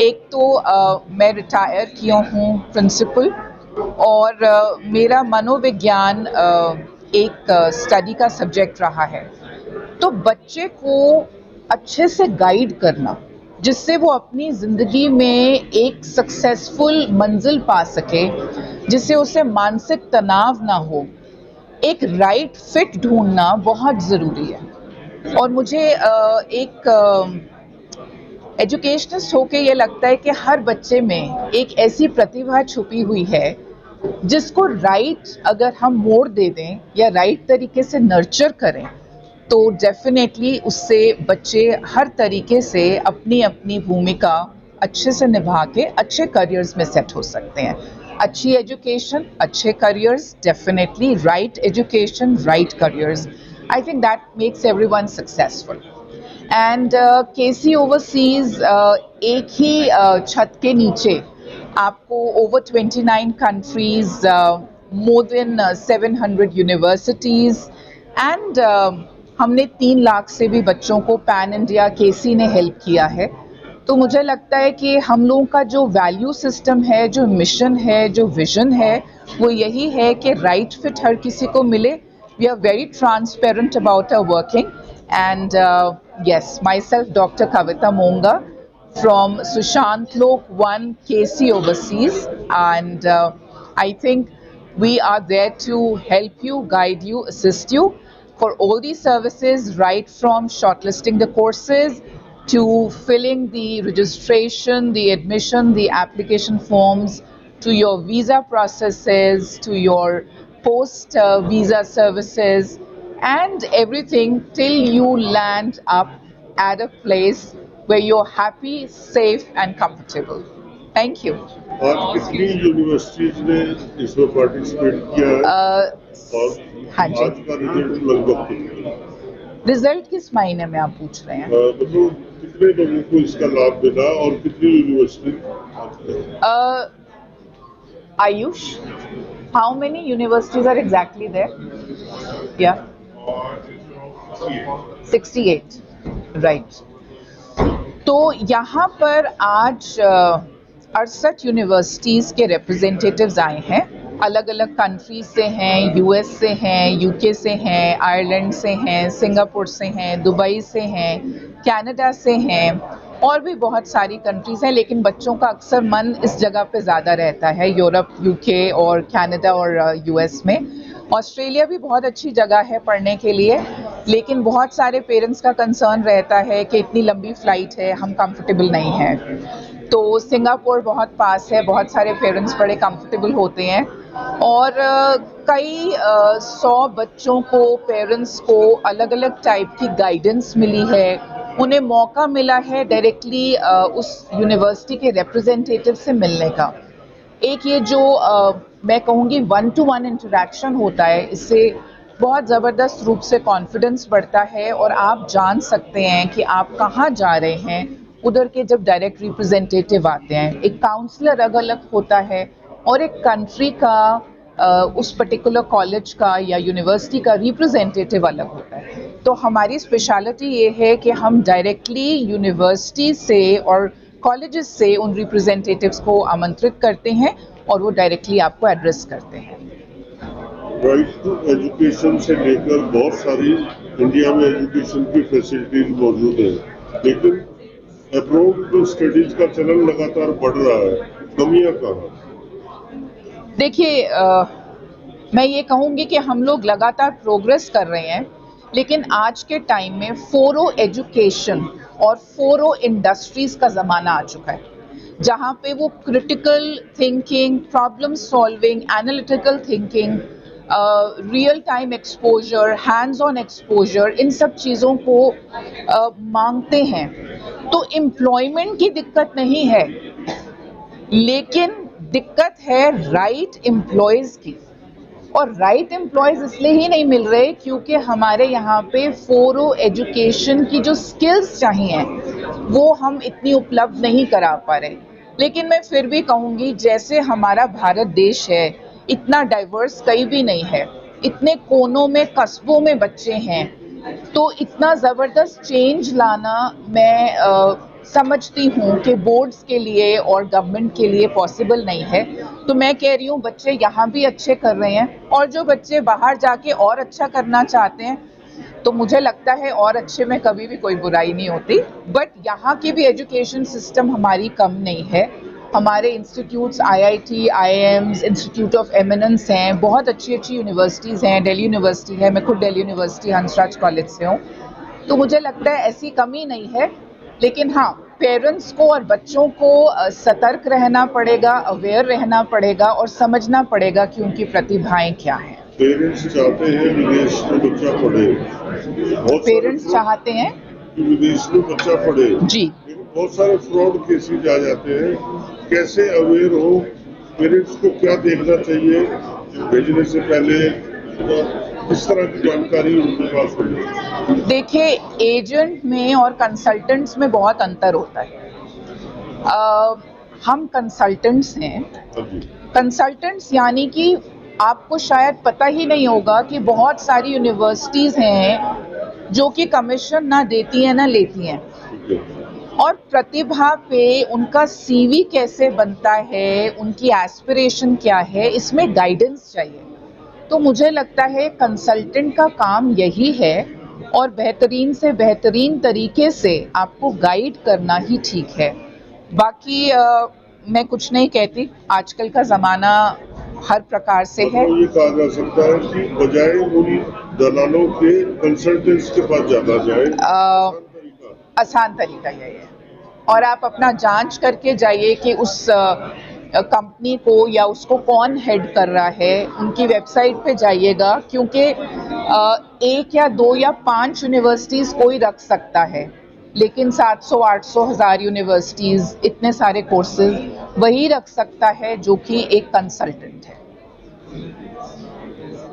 एक तो मैं रिटायर किया हूँ प्रिंसिपल, और मेरा मनोविज्ञान एक स्टडी का सब्जेक्ट रहा है। तो बच्चे को अच्छे से गाइड करना, जिससे वो अपनी ज़िंदगी में एक सक्सेसफुल मंजिल पा सके, जिससे उसे मानसिक तनाव ना हो, एक राइट फिट ढूंढना बहुत ज़रूरी है। और मुझे एक एजुकेशनिस्ट होके ये लगता है कि हर बच्चे में एक ऐसी प्रतिभा छुपी हुई है जिसको राइट अगर हम मोड़ दे दें या राइट तरीके से नर्चर करें, तो डेफिनेटली उससे बच्चे हर तरीके से अपनी अपनी भूमिका अच्छे से निभा के अच्छे करियर्स में सेट हो सकते हैं। अच्छी एजुकेशन, अच्छे careers, definitely right education, right careers, I think that makes everyone successful. And KC Overseas एक ही छत के नीचे आपको over 29 countries, more than 700 universities, and हमने 3 लाख से भी बच्चों को पैन इंडिया केसी ने हेल्प किया है। तो मुझे लगता है कि हम लोगों का जो वैल्यू सिस्टम है, जो मिशन है, जो विजन है, वो यही है कि राइट फिट हर किसी को मिले। We are very transparent about our working, and yes, myself, Dr. Kavita Monga from Sushant Lok 1 KC Overseas, and I think we are there to help you, guide you, assist you for all these services, right from shortlisting the courses to filling the registration, the admission, the application forms, to your visa processes, to your post visa services, and everything till you land up at a place where you're happy, safe and comfortable. Thank you. आज कितनी universities ने इसमें participate किया है और हाँ जी, आज का रिजल्ट लगभग कितना? रिजल्ट किस महीने में आप पूछ रहे हैं? मतलब कितने लोगों को इसका लाभ मिला और कितनी university? Ayush, how many universities are exactly there? Yeah, 68, right. तो यहाँ पर आज 68 यूनिवर्सिटीज़ के रिप्रेजेंटेटिव्स आए हैं, अलग अलग कंट्री से हैं, यूएस से हैं, यूके से हैं, आयरलैंड से हैं, सिंगापुर से हैं, दुबई से हैं, कनाडा से हैं, और भी बहुत सारी कंट्रीज़ हैं। लेकिन बच्चों का अक्सर मन इस जगह पे ज़्यादा रहता है, यूरोप, यूके और कनाडा और यूएस में। ऑस्ट्रेलिया भी बहुत अच्छी जगह है पढ़ने के लिए, लेकिन बहुत सारे पेरेंट्स का कंसर्न रहता है कि इतनी लंबी फ़्लाइट है, हम कंफर्टेबल नहीं हैं। तो सिंगापुर बहुत पास है, बहुत सारे पेरेंट्स बड़े कंफर्टेबल होते हैं, और कई 100 बच्चों को, पेरेंट्स को अलग अलग टाइप की गाइडेंस मिली है, उन्हें मौका मिला है डायरेक्टली उस यूनिवर्सिटी के रिप्रेजेंटेटिव से मिलने का। एक ये जो मैं कहूँगी 1-to-1 इंटरेक्शन होता है, इससे बहुत ज़बरदस्त रूप से कॉन्फिडेंस बढ़ता है, और आप जान सकते हैं कि आप कहाँ जा रहे हैं उधर के जब डायरेक्ट रिप्रेजेंटेटिव आते हैं। एक काउंसलर अलग होता है और एक कंट्री का उस पर्टिकुलर कॉलेज का या यूनिवर्सिटी का रिप्रेजेंटेटिव अलग होता है। तो हमारी स्पेशलिटी ये है कि हम डायरेक्टली यूनिवर्सिटी से और कॉलेजेस से उन रिप्रेजेंटेटिव्स को आमंत्रित करते हैं और वो डायरेक्टली आपको एड्रेस करते हैं। राइट टू एजुकेशन से लेकर बहुत सारी इंडिया में एजुकेशन की फैसिलिटीज मौजूद है, लेकिन अब्रॉड स्टडीज का चलन लगातार बढ़ रहा है, कमियां कहाँ? देखिए, मैं ये कहूँगी कि हम लोग लगातार प्रोग्रेस कर रहे हैं, लेकिन आज के टाइम में 4O एजुकेशन और 4O इंडस्ट्रीज़ का ज़माना आ चुका है, जहाँ पे वो critical thinking, problem solving, analytical thinking, real time exposure, hands on exposure, इन सब चीज़ों को मांगते हैं। तो एम्प्लॉयमेंट की दिक्कत नहीं है, लेकिन दिक्कत है राइट एम्प्लॉयज़ की, और राइट एम्प्लॉयज़ इसलिए ही नहीं मिल रहे क्योंकि हमारे यहाँ पे 4O एजुकेशन की जो स्किल्स चाहिए वो हम इतनी उपलब्ध नहीं करा पा रहे। लेकिन मैं फिर भी कहूँगी, जैसे हमारा भारत देश है, इतना डाइवर्स कहीं भी नहीं है, इतने कोनों में, कस्बों में बच्चे हैं, तो इतना ज़बरदस्त चेंज लाना मैं समझती हूँ कि बोर्ड्स के लिए और गवर्नमेंट के लिए पॉसिबल नहीं है, तो मैं कह रही हूँ बच्चे यहाँ भी अच्छे कर रहे हैं और जो बच्चे बाहर जाके और अच्छा करना चाहते हैं तो मुझे लगता है और अच्छे में कभी भी कोई बुराई नहीं होती। बट यहाँ की भी एजुकेशन सिस्टम हमारी कम नहीं है। हमारे institutes IIT, IIMs, institute of eminence हैं, बहुत अच्छी अच्छी यूनिवर्सिटीज़ हैं, दिल्ली यूनिवर्सिटी है, मैं खुद दिल्ली यूनिवर्सिटी हंसराज कॉलेज से हूँ। तो मुझे लगता है ऐसी कमी नहीं है, लेकिन हाँ, पेरेंट्स को और बच्चों को सतर्क रहना पड़ेगा, अवेयर रहना पड़ेगा और समझना पड़ेगा कि उनकी प्रतिभाएं क्या हैं। पेरेंट्स चाहते हैं विदेश में बच्चा पढ़े, बहुत पेरेंट्स चाहते हैं कि विदेश में बच्चा पढ़े जी, लेकिन बहुत सारे फ्रॉड केसेज आ जाते हैं। कैसे अवेयर हो, पेरेंट्स को क्या देखना चाहिए भेजने से पहले, किस तरह की जानकारी उनके पास होगी? देखिए एजेंट में और कंसल्टेंट्स में बहुत अंतर होता है। हम कंसल्टेंट्स हैं। कंसल्टेंट्स यानी कि आपको शायद पता ही नहीं होगा कि बहुत सारी यूनिवर्सिटीज़ हैं जो कि कमीशन ना देती हैं ना लेती हैं, और प्रतिभा पे उनका सीवी कैसे बनता है, उनकी एस्पिरेशन क्या है, इसमें गाइडेंस चाहिए। तो मुझे लगता है कंसल्टेंट का काम यही है और बेहतरीन से बेहतरीन तरीके से आपको गाइड करना ही ठीक है। बाकी मैं कुछ नहीं कहती, आजकल का ज़माना हर प्रकार से है। ये कहा जा सकता है कि बजाय उन दलालों के कंसल्टेंट्स के पास ज़्यादा जाए, आसान तरीका यही है। और आप अपना जांच करके जाइए कि उस कंपनी को या उसको कौन हेड कर रहा है, उनकी वेबसाइट पे जाइएगा, क्योंकि एक या दो या 5 यूनिवर्सिटीज़ कोई रख सकता है, लेकिन 700, 800, 1000 यूनिवर्सिटीज़, इतने सारे कोर्सेज वही रख सकता है जो कि एक कंसल्टेंट है।